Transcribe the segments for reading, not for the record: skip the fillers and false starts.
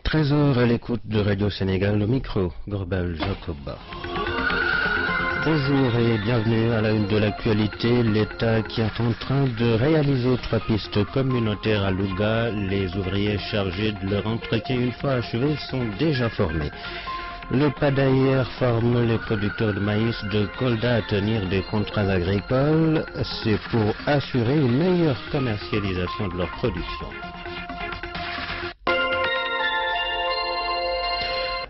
Trésor à l'écoute de Radio Sénégal, le micro, Gorbal Jacoba. Bonjour et bienvenue à la une de l'actualité. L'État qui est en train de réaliser 3 pistes communautaires à Louga. Les ouvriers chargés de leur entretien une fois achevés sont déjà formés. Le PADAIR forme les producteurs de maïs de Kolda à tenir des contrats agricoles. C'est pour assurer une meilleure commercialisation de leur production.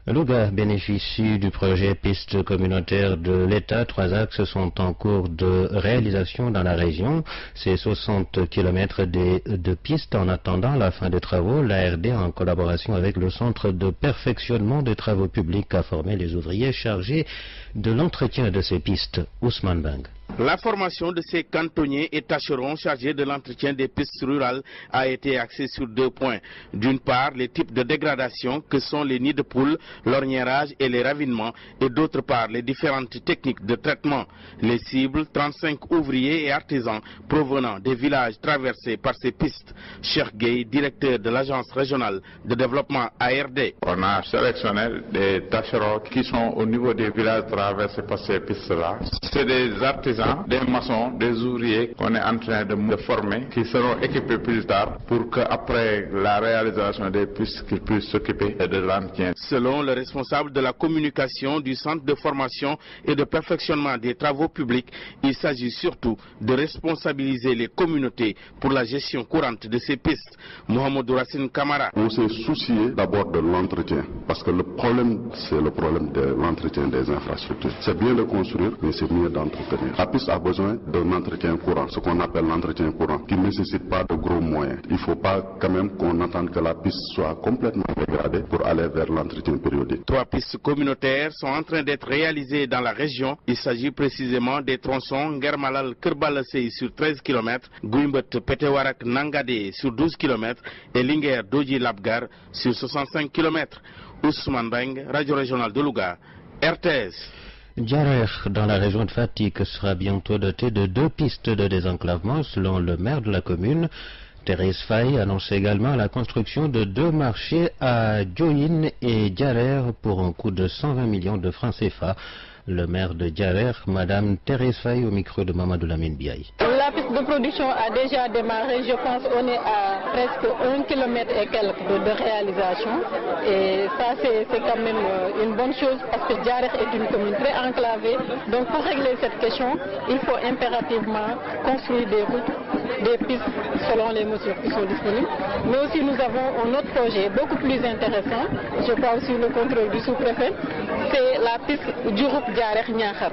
Louga bénéficie du projet piste communautaire de l'État. 3 axes sont en cours de réalisation dans la région. C'est 60 km de pistes. En attendant la fin des travaux, l'ARD, en collaboration avec le Centre de perfectionnement des travaux publics, a formé les ouvriers chargés de l'entretien de ces pistes. Ousmane Bang. La formation de ces cantonniers et tâcherons chargés de l'entretien des pistes rurales a été axée sur 2 points. D'une part, les types de dégradation que sont les nids de poules, l'orniérage et les ravinements, et d'autre part, les différentes techniques de traitement. Les cibles, 35 ouvriers et artisans provenant des villages traversés par ces pistes. Cheikh Gueye, directeur de l'agence régionale de développement ARD. On a sélectionné des tâcherons qui sont au niveau des villages traversés par ces pistes-là. C'est des artisans, des maçons, des ouvriers qu'on est en train de former, qui seront équipés plus tard pour qu'après la réalisation des pistes, qu'ils puissent s'occuper de l'entretien. Selon le responsable de la communication du centre de formation et de perfectionnement des travaux publics, il s'agit surtout de responsabiliser les communautés pour la gestion courante de ces pistes. Mohamedou Racine Kamara. On s'est soucié d'abord de l'entretien, parce que le problème, c'est le problème de l'entretien des infrastructures. C'est bien de construire, mais c'est mieux d'entretenir. La piste a besoin d'un entretien courant, ce qu'on appelle l'entretien courant, qui ne nécessite pas de gros moyens. Il ne faut pas quand même qu'on attende que la piste soit complètement dégradée pour aller vers l'entretien périodique. 3 pistes communautaires sont en train d'être réalisées dans la région. Il s'agit précisément des tronçons Ngermalal Kerbalasei sur 13 km, Guimbet Petewarak Nangade sur 12 km et Linger Doji Labgar sur 65 km. Ousmane Beng, Radio Régionale de Louga, RTS. Diarère, dans la région de Fatick, sera bientôt doté de 2 pistes de désenclavement selon le maire de la commune. Thérèse Faye annonce également la construction de 2 marchés à Diohine et Diarère pour un coût de 120 millions de francs CFA. Le maire de Diarère, Madame Thérèse Faye, au micro de Mamadou Lamine Biaye. La piste de production a déjà démarré, je pense qu'on est à presque 1 km et quelques de réalisation. Et ça c'est quand même une bonne chose parce que Diarère est une commune très enclavée. Donc pour régler cette question, il faut impérativement construire des routes, des pistes selon les mesures qui sont disponibles. Mais aussi nous avons un autre projet beaucoup plus intéressant, je crois aussi le contrôle du sous-préfet, c'est la piste du groupe Diarère Niakhar.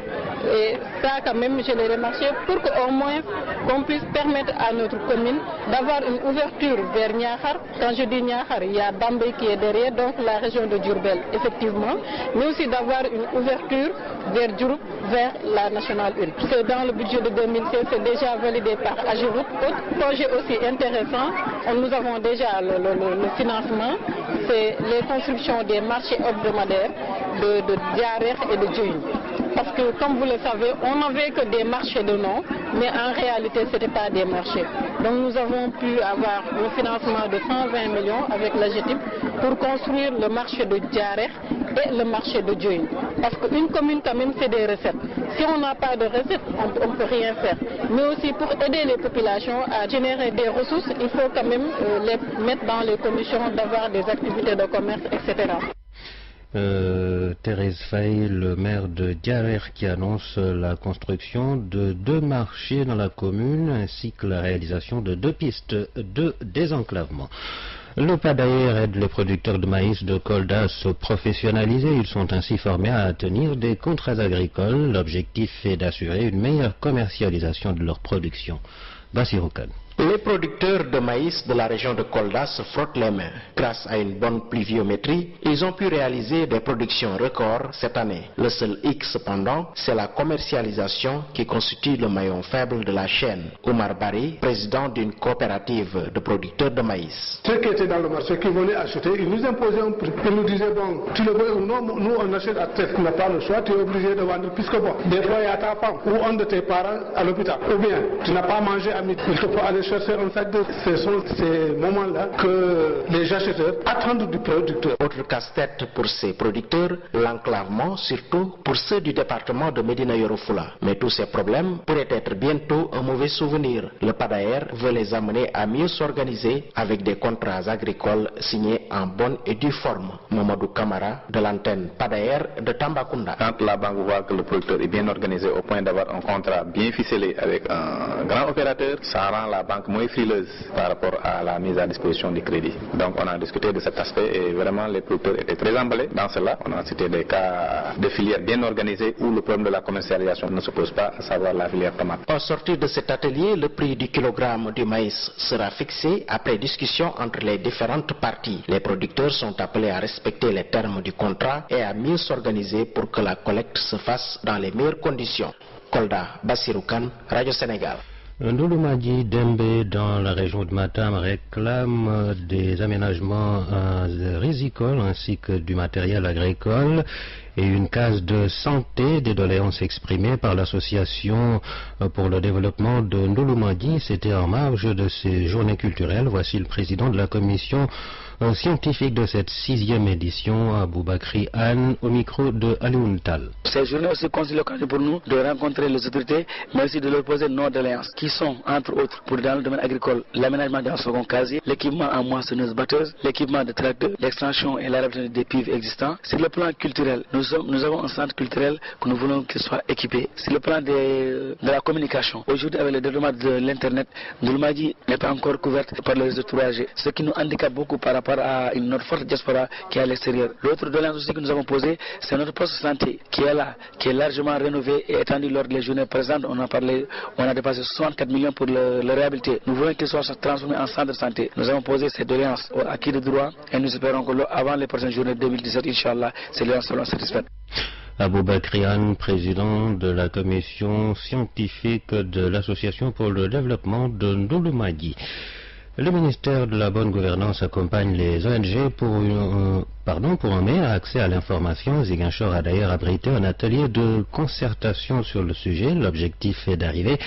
Et ça quand même je l'ai remarqué pour qu'au moins qu'on puisse permettre à notre commune d'avoir une ouverture vers Niakhar. Quand je dis Niakhar, il y a Bambey qui est derrière, donc la région de Diourbel effectivement, mais aussi d'avoir une ouverture vers Diouroup, vers la nationale 1. C'est dans le budget de 2016, c'est déjà validé par Agirout. Autre projet aussi intéressant, nous avons déjà le financement, c'est les constructions des marchés hebdomadaires de Diarère et de Diohine. Parce que comme vous le savez, on n'avait que des marchés de nom, mais en réalité ce n'était pas des marchés. Donc nous avons pu avoir le financement de 120 millions avec la GTIP pour construire le marché de Diarère et le marché de Diohine. Parce qu'une commune quand même c'est des recettes. Si on n'a pas de recettes, on ne peut rien faire. Mais aussi pour aider les populations à générer des ressources, il faut quand même les mettre dans les conditions d'avoir des activités de commerce, etc. Thérèse Faye, le maire de Diarère, qui annonce la construction de 2 marchés dans la commune ainsi que la réalisation de 2 pistes de désenclavement. Le PADAIR aide les producteurs de maïs de Kolda à se professionnaliser. Ils sont ainsi formés à tenir des contrats agricoles. L'objectif est d'assurer une meilleure commercialisation de leur production. Bassirou Kane. Les producteurs de maïs de la région de Kolda se frottent les mains. Grâce à une bonne pluviométrie, ils ont pu réaliser des productions records cette année. Le seul hic cependant, c'est la commercialisation qui constitue le maillon faible de la chaîne. Omar Bari, président d'une coopérative de producteurs de maïs. Ceux qui étaient dans le marché, qui venaient acheter, ils nous imposaient un prix. Ils nous disaient, bon, tu le veux ou non, nous on achète à tête. Tu n'as pas le choix, tu es obligé de vendre. Puisque bon, des fois il y a ta femme ou un de tes parents à l'hôpital. Ou bien, tu n'as pas mangé à midi, il te faut aller chercher en fait, ce sont ces moments-là que les acheteurs attendent du producteur. Autre casse-tête pour ces producteurs, l'enclavement, surtout pour ceux du département de Médina Yoro Fula. Mais tous ces problèmes pourraient être bientôt un mauvais souvenir. Le PADAER veut les amener à mieux s'organiser avec des contrats agricoles signés en bonne et due forme. Mamadou Kamara de l'antenne PADAER de Tambacounda. Quand la banque voit que le producteur est bien organisé au point d'avoir un contrat bien ficelé avec un grand opérateur, ça rend la banque moins frileuse par rapport à la mise à disposition du crédit. Donc on a discuté de cet aspect et vraiment les producteurs étaient très emballés dans cela. On a cité des cas de filières bien organisées où le problème de la commercialisation ne se pose pas, à savoir la filière tomate. Au sortir de cet atelier, le prix du kilogramme du maïs sera fixé après discussion entre les différentes parties. Les producteurs sont appelés à respecter les termes du contrat et à mieux s'organiser pour que la collecte se fasse dans les meilleures conditions. Kolda, Bassirou Kane, Radio Sénégal. Ndouloumadji Dembe dans la région de Matam réclame des aménagements rizicoles ainsi que du matériel agricole et une case de santé. Des doléances exprimées par l'association pour le développement de Ndouloumadji. C'était en marge de ces journées culturelles. Voici le président de la commission scientifique de cette 6e édition, Aboubakri Anne, au micro de Alioune Tal. Ces journées aussi constituent l'occasion pour nous de rencontrer les autorités, mais aussi de leur poser nos doléances, qui sont, entre autres, pour dans le domaine agricole, l'aménagement d'un second casier, l'équipement en moissonneuse batteuse, l'équipement de tracteurs, l'extension et la réparation des pives existants. Sur le plan culturel, nous avons un centre culturel que nous voulons qu'il soit équipé. Sur le plan de la communication, aujourd'hui avec le développement de l'Internet, Ndouloumadji n'est pas encore couverte par le réseau 3G, ce qui nous handicape beaucoup par rapport à notre forte diaspora qui est à l'extérieur. L'autre doléance aussi que nous avons posée, c'est notre poste de santé qui est là, qui est largement rénové et étendu lors des journées présentes. On a dépassé 64 millions pour le réhabiliter. Nous voulons qu'il soit transformé en centre de santé. Nous avons posé ces doléances à qui de droit et nous espérons que avant les prochaines journées 2017, Inch'Allah, ces doléances seront satisfaites. Aboubakri Anne, président de la commission scientifique de l'Association pour le développement de Ndouloumadji. Le ministère de la Bonne Gouvernance accompagne les ONG pour un meilleur accès à l'information. Ziguinchor a d'ailleurs abrité un atelier de concertation sur le sujet. L'objectif est d'arriver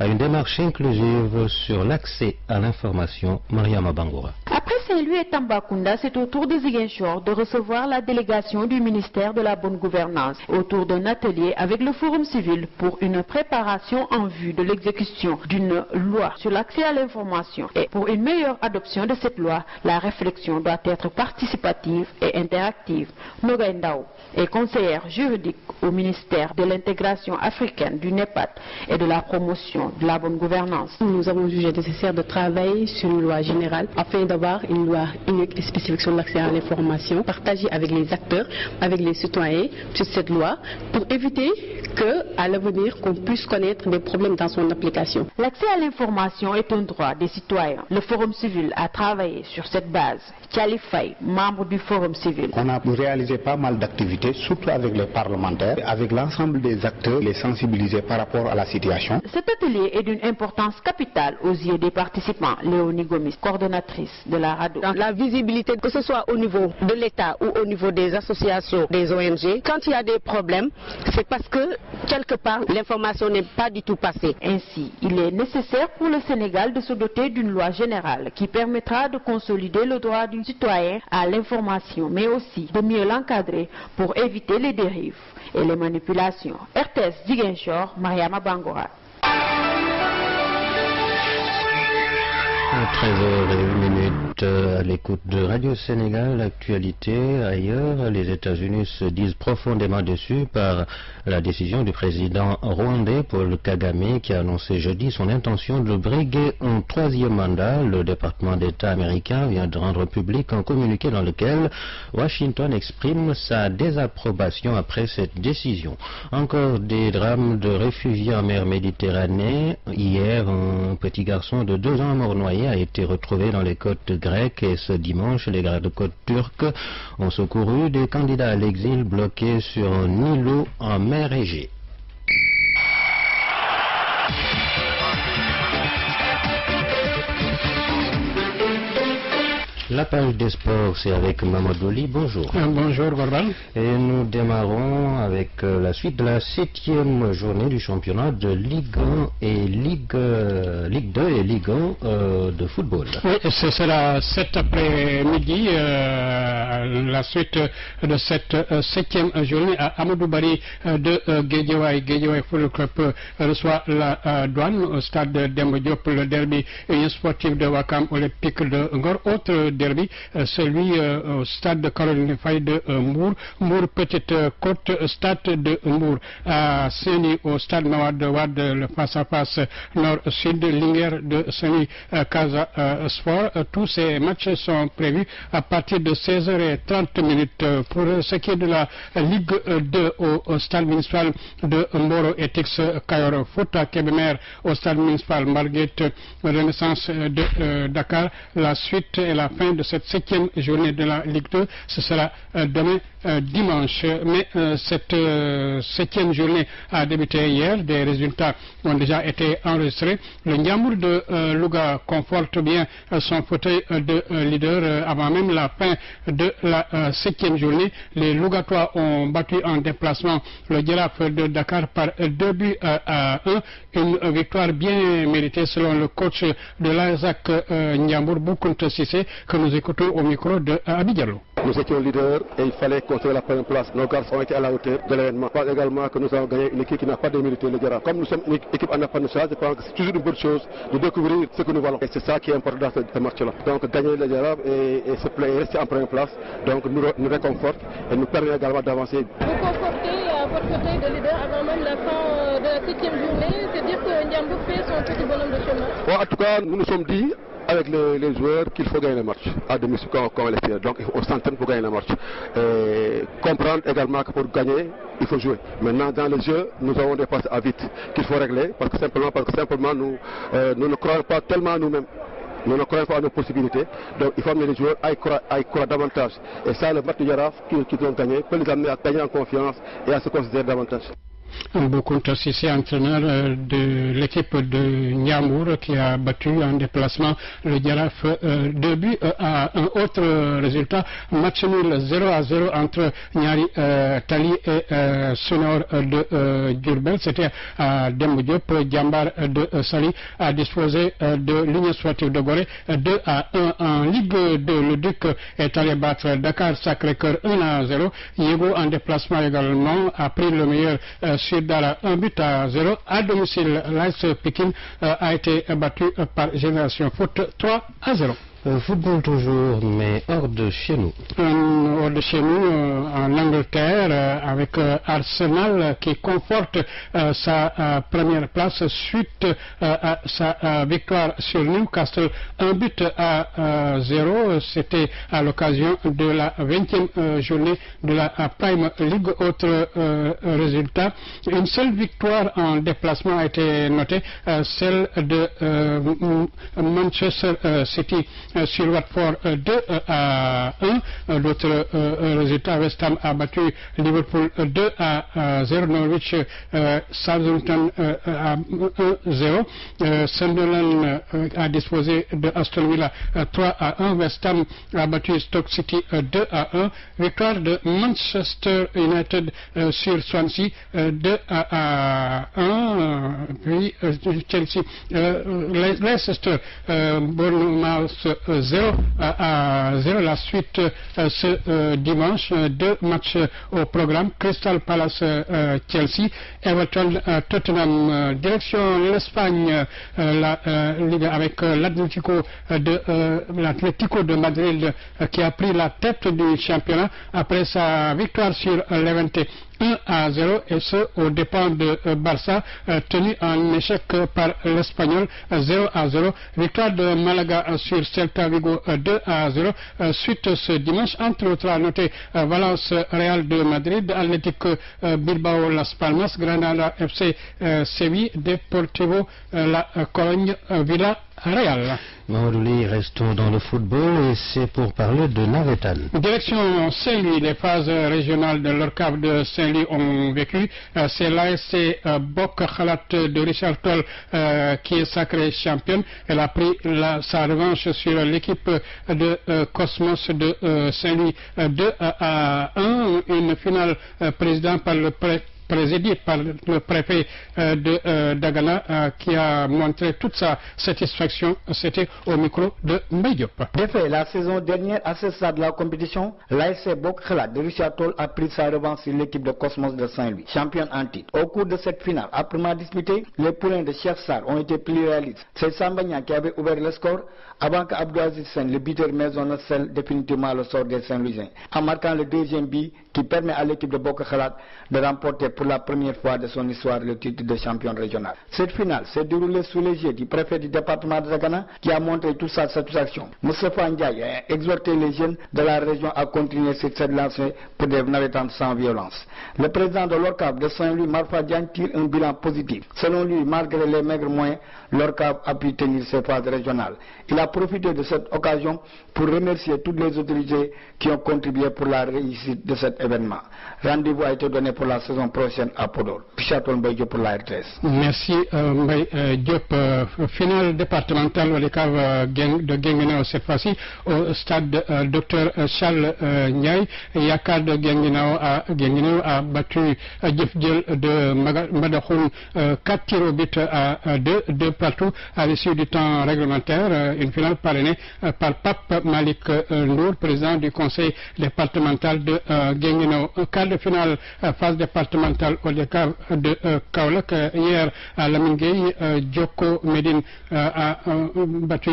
à une démarche inclusive sur l'accès à l'information. Mariama Bangoura. Après Saint-Louis et Tambacounda, c'est au tour de Ziguinchor de recevoir la délégation du ministère de la Bonne Gouvernance autour d'un atelier avec le Forum civil pour une préparation en vue de l'exécution d'une loi sur l'accès à l'information. Et pour une meilleure adoption de cette loi, la réflexion doit être participative et interactive. Nogaï Ndao est conseillère juridique au ministère de l'intégration africaine du NEPAD et de la promotion de la bonne gouvernance. Nous avons jugé nécessaire de travailler sur une loi générale afin d'avoir une loi unique et spécifique sur l'accès à l'information, partager avec les acteurs, avec les citoyens sur cette loi pour éviter qu'à l'avenir qu'on puisse connaître des problèmes dans son application. L'accès à l'information est un droit des citoyens. Le Forum civil a travaillé sur cette base. Thiali Faye, membre du Forum civil. On a réalisé pas mal d'activités, surtout avec les parlementaires, avec l'ensemble des acteurs, les sensibiliser par rapport à la situation. Cet atelier est d'une importance capitale aux yeux des participants. Léonie Gomis, coordonnatrice de la RADDHO. Dans la visibilité, que ce soit au niveau de l'État ou au niveau des associations, des ONG, quand il y a des problèmes, c'est parce que quelque part l'information n'est pas du tout passée. Ainsi, il est nécessaire pour le Sénégal de se doter d'une loi générale qui permettra de consolider le droit du citoyen à l'information, mais aussi de mieux l'encadrer pour éviter les dérives et les manipulations. RTS Ziguinchor, Mariama Bangora. 13h01 à l'écoute de Radio Sénégal. L'actualité ailleurs, les États-Unis se disent profondément déçus par la décision du président rwandais Paul Kagame qui a annoncé jeudi son intention de briguer un 3e mandat. Le département d'État américain vient de rendre public un communiqué dans lequel Washington exprime sa désapprobation après cette décision. Encore des drames de réfugiés en mer Méditerranée. Hier, un petit garçon de 2 ans mort noyé a été retrouvé dans les côtes grecques et ce dimanche, les gardes-côtes turcs ont secouru des candidats à l'exil bloqués sur un îlot en mer Égée. La page des sports, c'est avec Mamadou Li. Bonjour. Bonjour, Gorban. Et nous démarrons avec la suite de la 7e journée du championnat de Ligue 1 et Ligue 2 et Ligue 1 de football. Oui, ce sera cet après-midi, la suite de cette 7e journée à Amadou Barry de Guédiawaye. Guédiawaye Football Club reçoit la Douane au stade Demba Diop, le derby Union sportive de Wakam Olympique de Ngor. Autre derby, celui au stade de Caroline Faye de Mbour. Mbour Petite Côte, stade de Mbour. À Séni au stade Mawad Wad, le face-à-face nord-sud, Linguère de Séni, Casa Sport. Tous ces matchs sont prévus à partir de 16h30. Pour ce qui est de la Ligue 2 au stade municipal de Mboro Etix Kayor Foot, à Kébémer au stade municipal Marguerite Renaissance de Dakar. La suite et la fin de cette 7e journée de la Ligue 2, ce sera demain dimanche. Mais cette 7e journée a débuté hier. Des résultats ont déjà été enregistrés. Le Ndiambour de Louga conforte bien son fauteuil de leader avant même la fin de la 7e journée. Les Lougatois ont battu en déplacement le Djaraaf de Dakar par 2 buts à 1. Une victoire bien méritée selon le coach de l'Azac Ndiambour, Boukounta Sissé, que nous écoutons au micro de Abidjalo. Nous étions leaders et il fallait construire la première place. Nos garçons ont été à la hauteur de l'événement. Je pense également que nous avons gagné une équipe qui n'a pas démérité le Djaraaf. Comme nous sommes une équipe en apprentissage, je pense que c'est toujours une bonne chose de découvrir ce que nous valons. Et c'est ça qui est important dans ce match-là. Donc gagner le Djaraaf et rester en première place, donc nous réconforte et nous permet également d'avancer. Vous confortez votre fauteuil de leader avant même la fin de la 7e journée, c'est-à-dire que Ndiambour fait son petit bonhomme de chemin. Bon, en tout cas, nous nous sommes dit avec les joueurs qu'il faut gagner le match à domicile comme à l'extérieur. Donc on s'entraîne pour gagner le match. Et comprendre également que pour gagner, il faut jouer. Maintenant dans le jeu, nous avons des passes à vite qu'il faut régler parce que simplement nous ne croyons pas tellement à nous-mêmes. Nous ne croyons pas à nos possibilités. Donc il faut amener les joueurs à y croire davantage. Et ça, le match de Djaraaf qu'ils ont gagné peut les amener à gagner en confiance et à se considérer davantage. Boukounta Sissé, entraîneur de l'équipe de Ndiambour qui a battu en déplacement le Djaraaf 2 buts à un autre résultat. Match nul 0-0 entre Nyari Tali et Sonor de Diourbel. C'était à Demba Diop. Djambar de Sali a disposé de l'Union sportive de Gorée 2-1 en Ligue 2. Le Duc est allé battre Dakar Sacré-Cœur 1-0. Yego en déplacement également a pris le meilleur sur Dara 1 but à 0. À domicile, l'AS Pékin a été battu par Génération Foot 3-0. Football toujours, mais hors de chez nous. Hors de chez nous, en Angleterre, avec Arsenal qui conforte sa première place suite à sa victoire sur Newcastle, 1 but à 0. C'était à l'occasion de la 20e journée de la Prime League. Autre résultat, une seule victoire en déplacement a été notée, celle de Manchester City sur Watford 2-1. D'autres résultats, West Ham a battu Liverpool 2-0. Norwich Southampton 1-0. Sunderland a disposé de Aston Villa 3-1. West Ham a battu Stoke City 2-1. Victoire de Manchester United sur Swansea 2-1. Puis Chelsea, Leicester, Bournemouth 0-0. La suite ce dimanche, 2 matchs au programme. Crystal Palace Chelsea, Everton Tottenham. Direction l'Espagne, la Ligue avec l'Atlético de Madrid qui a pris la tête du championnat après sa victoire sur Levante 1-0, et ce aux dépens de Barça tenu en échec par l'Espagnol 0-0. Victoire de Malaga sur Celta Vigo 2-0. Suite ce dimanche, entre autres à noter Valence Real de Madrid, Athletic Bilbao Las Palmas, Granada FC Séville, Deportivo La Cologne Villa Real. Mamadou, restons dans le football et c'est pour parler de Navetan. Direction Saint-Louis, les phases régionales de l'ORCAV de Saint-Louis ont vécu. C'est l'ASC Bok Khalat de Richard Toll qui est sacrée championne. Elle a pris sa revanche sur l'équipe de Cosmos de Saint-Louis 2-1. Une finale présidé par le préfet de Dagana qui a montré toute sa satisfaction. C'était au micro de Mbaye Diop. D'effet, la saison dernière, à ce stade de la compétition, l'ASC Bok Khalat de Richard Toll a pris sa revanche sur l'équipe de Cosmos de Saint-Louis, championne en titre. Au cours de cette finale, âprement disputée, les poulains de Cheikh Sarr ont été plus réalistes. C'est Sambagna qui avait ouvert le score avant que Abdou Aziz Sen, le buteur maison, ne scelle définitivement le sort des Saint-Louisiens, en marquant le deuxième but qui permet à l'équipe de Bok Khalat de remporter pour la première fois de son histoire le titre de champion régional. Cette finale s'est déroulée sous les yeux du préfet du département de Dagana qui a montré toute sa satisfaction. Moustapha Ndiaye a exhorté les jeunes de la région à continuer sur cette lancée pour des navetans sans violence. Le président de l'ORCAV de Saint-Louis, Marfa Diagne, tire un bilan positif. Selon lui, malgré les maigres moyens, l'ORCAV a pu tenir ses phases régionales. Il a profité de cette occasion pour remercier toutes les autorités qui ont contribué pour la réussite de cet événement. Rendez-vous a été donné pour la saison prochaine à Podor. Pichaton Mbaye Diop pour la RTS. Merci Mbaye Diop. Finale départementale au l'ORCAV de Guinguinéo cette fois-ci au stade Dr Charles Ndiaye. Yakar de Guinguinéo a battu Djefdjel de Madahoun 4 tirs au but à 2 partout à l'issue du temps réglementaire. Une finale parrainée par Pape Malik Ndour, président du conseil départemental de Guinguinéo. Quart de finale, phase départementale au l'ORCAV de Kaolack. Hier à Lamine Gueye, Djoko Medine a battu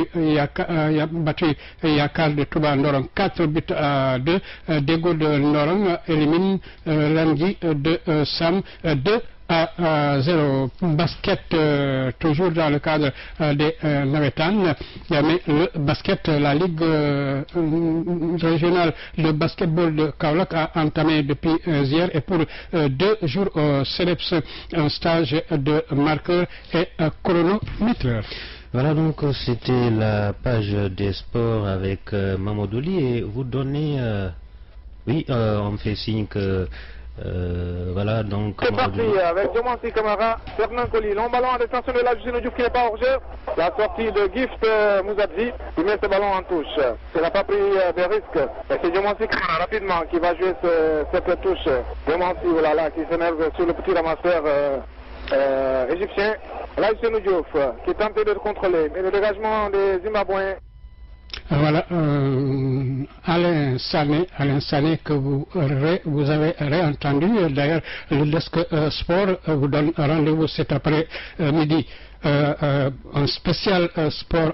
Yakar de Touba Ndorong 4 buts à 2. Dego de Ndorong élimine Rangui de Sam 2 à 0. Basket, toujours dans le cadre des Navetan, mais le basket, la Ligue régionale de basketball de Kaolack a entamé depuis hier et pour 2 jours au CELEPS un stage de marqueur et chronomètre. Voilà, donc c'était la page des sports avec Mamadouli et vous donnez... oui, on me fait signe que... voilà, donc... C'est parti avec Diomansi Camara, Fernand Colli, long ballon à destination de la Jusino Diouf qui n'est pas hors jeu. La sortie de Gift Mouzadzi qui met ce ballon en touche. Il n'a pas pris de risque. Et c'est Diomansi Camara rapidement qui va jouer cette touche. Diomansi, voilà, qui s'énerve sur le petit ramasseur égyptien. La Jusino Diouf qui est tenté de le contrôler. Mais le dégagement des Zimbabwéens. Voilà, Alain Sané que vous avez réentendu. D'ailleurs, le desk sport vous donne rendez-vous cet après-midi. Un spécial sport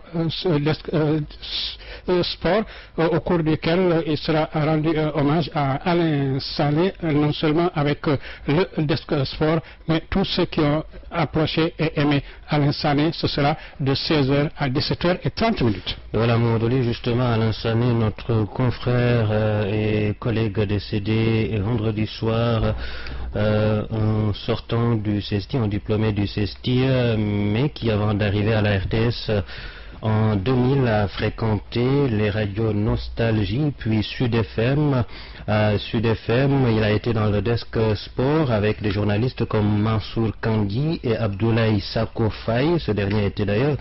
au cours duquel il sera rendu hommage à Alain Sané, non seulement avec le desk sport, mais tous ceux qui ont approché et aimé Alain Sané. Ce sera de 16h à 17h30. Voilà, Mamadou, justement, Alain Sané, notre confrère et collègue décédé vendredi soir en sortant du CESTI, en diplômé du CESTI, mais qui avant d'arriver à la RTS en 2000 a fréquenté les radios Nostalgie puis Sud FM. À Sud FM, il a été dans le desk sport avec des journalistes comme Mansour Kandi et Abdoulaye Sako Faye. Ce dernier était d'ailleurs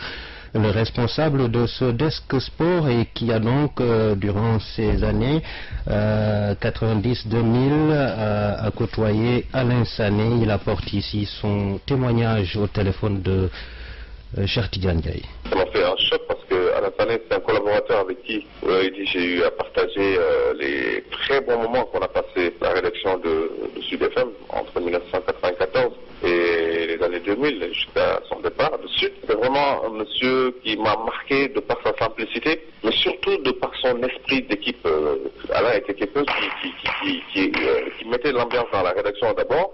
le responsable de ce desk sport et qui a donc durant ces années 90-2000 a côtoyé Alain Sané. Il apporte ici son témoignage au téléphone de Chertidiane Gaye. Ça m'a fait un choc parce que Alain Sané, c'est un collaborateur avec qui j'ai eu à partager les très bons moments qu'on a passé la rédaction de Sud FM entre 1994 et les années 2000 jusqu'à son départ de Sud. C'est vraiment un monsieur qui m'a marqué de par sa simplicité, mais surtout de par son esprit d'équipe. Alain était quelqu'un qui mettait l'ambiance dans la rédaction d'abord,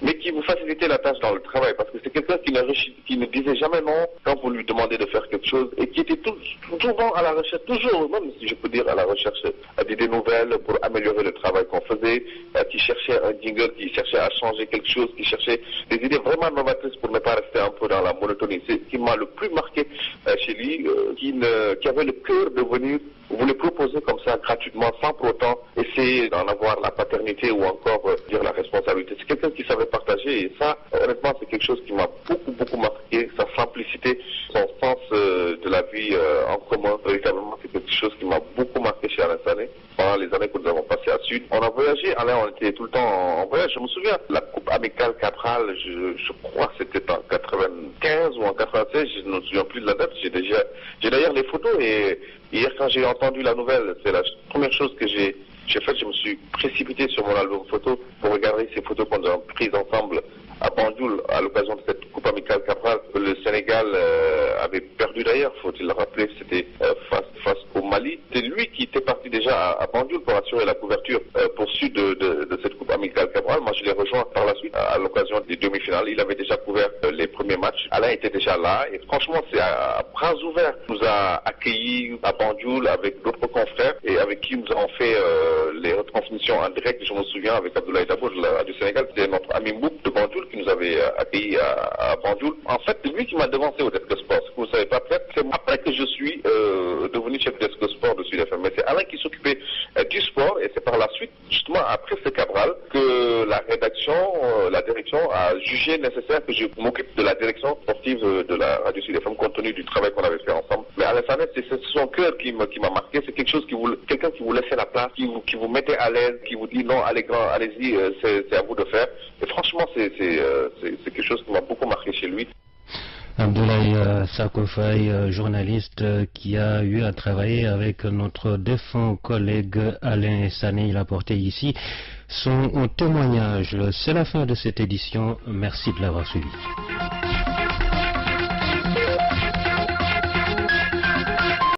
mais qui vous facilitait la tâche dans le travail, parce que c'est quelqu'un qui ne disait jamais non quand vous lui demandez de faire quelque chose, et qui était souvent à la recherche, toujours, même si je peux dire à la recherche d'idées nouvelles pour améliorer le travail qu'on faisait, qui cherchait un jingle, qui cherchait à changer quelque chose, qui cherchait des idées vraiment novatrices pour ne pas rester un peu dans la monotonie. C'est ce qui m'a le plus marqué chez lui, qui avait le cœur de venir vous les proposer comme ça gratuitement, sans pour autant essayer d'en avoir la paternité ou encore dire la responsabilité. C'est quelqu'un qui savait partager, et ça, honnêtement, c'est quelque chose qui m'a beaucoup marqué, sa simplicité, son sens de la vie en commun. Véritablement, c'est quelque chose qui m'a beaucoup marqué chez Alain Sané pendant les années que nous avons passées à Sud. On a voyagé, Alain, on était tout le temps en voyage. Je me souviens, la Coupe Amicale Cabral, je crois que c'était en 95 ou en 96, je ne me souviens plus de la date. J'ai d'ailleurs les photos, et hier, quand j'ai entendu la nouvelle, c'est la première chose que j'ai faite. Je me suis précipité sur mon album photo pour regarder ces photos qu'on a prises ensemble à Banjul à l'occasion de cette Coupe Amicale Cabral. Le Sénégal avait perdu d'ailleurs, faut-il le rappeler, c'était face au Mali. C'est lui qui était parti déjà à Banjul pour assurer la couverture pour Sud de cette Coupe Amicale Cabral. Moi, je l'ai rejoint par la suite à l'occasion des demi-finales. Il avait déjà couvert les premiers matchs. Alain était déjà là, et franchement, c'est à bras ouverts. Il nous a accueillis à Banjul avec d'autres confrères, et avec qui nous avons fait les retransmissions en direct. Je me souviens, avec Abdoulaye Dabo du Sénégal, c'était notre ami Mbouk de Banjul qui nous avait accueillis à Banjul. En fait, c'est lui qui m'a devancé au Desk Sport. Ce que vous ne savez pas, peut-être, c'est après que je suis devenu chef Desk Sport de Sud FM. Mais c'est Alain qui s'occupait du sport, et c'est par la suite, justement après ce Cabral, que la rédaction, la direction a jugé nécessaire que je m'occupe de la direction sportive de la radio Sud FM, compte tenu du travail qu'on avait fait ensemble. Mais Alain Sané, c'est son cœur qui m'a marqué. C'est quelque chose quelqu'un qui vous laissait la place, qui vous mettait à l'aise, qui vous dit non, allez-y, c'est à vous de faire. Et franchement, c'est quelque chose qui m'a beaucoup marqué chez lui. Abdoulaye Sakofaye, journaliste qui a eu à travailler avec notre défunt collègue Alain Sané. Il a porté ici son témoignage. C'est la fin de cette édition. Merci de l'avoir suivi.